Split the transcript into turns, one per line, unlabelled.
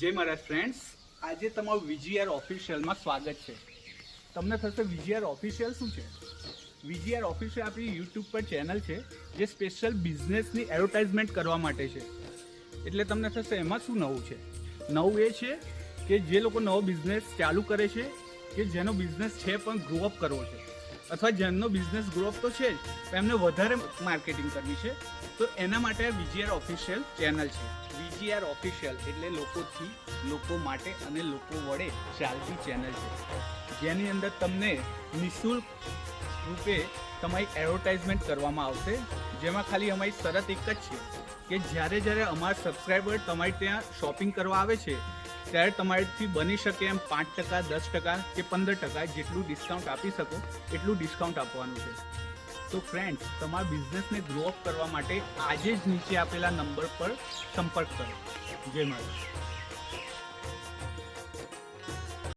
જય મારા ફ્રેન્ડ્સ, આજે તમારું વીજીઆર ઓફિશિયલમાં સ્વાગત છે. તમને થશે વીજીઆર ઓફિશિયલ શું છે? વીજીઆર ઓફિશિયલ આપણી યુટ્યુબ પર ચેનલ છે જે સ્પેશિયલ બિઝનેસની એડવર્ટાઇઝમેન્ટ કરવા માટે છે. એટલે તમને થશે એમાં શું નવું છે? નવું એ છે કે જે લોકો નવો બિઝનેસ ચાલુ કરે છે કે જેનો બિઝનેસ છે પણ ગ્રોઅપ કરવો છે, અથવા જેમનો બિઝનેસ ગ્રોઅપ તો છે જ પણ એમને વધારે માર્કેટિંગ કરવી છે, તો એના માટે વીજીઆર ઓફિશિયલ ચેનલ છે. વીજીઆર ઓફિશિયલ એટલે લોકોથી લોકો માટે અને લોકો વડે ચાલતી ચેનલ છે, જેની અંદર તમને નિઃશુલ્ક રૂપે તમારી એડવર્ટાઇઝમેન્ટ કરવામાં આવશે. જેમાં ખાલી અમારી શરત એક જ છે કે જ્યારે અમારા સબસ્ક્રાઈબર તમારી ત્યાં શોપિંગ કરવા આવે છે ત્યારે તમારાથી બની શકે એમ 5%, 10% કે 15% જેટલું ડિસ્કાઉન્ટ આપી શકો એટલું ડિસ્કાઉન્ટ આપવાનું છે. તો ફ્રેન્ડ્સ, તમારા બિઝનેસને ગ્રો અપ કરવા માટે આજે જ નીચે આપેલા નંબર પર સંપર્ક કરો. જય માતા.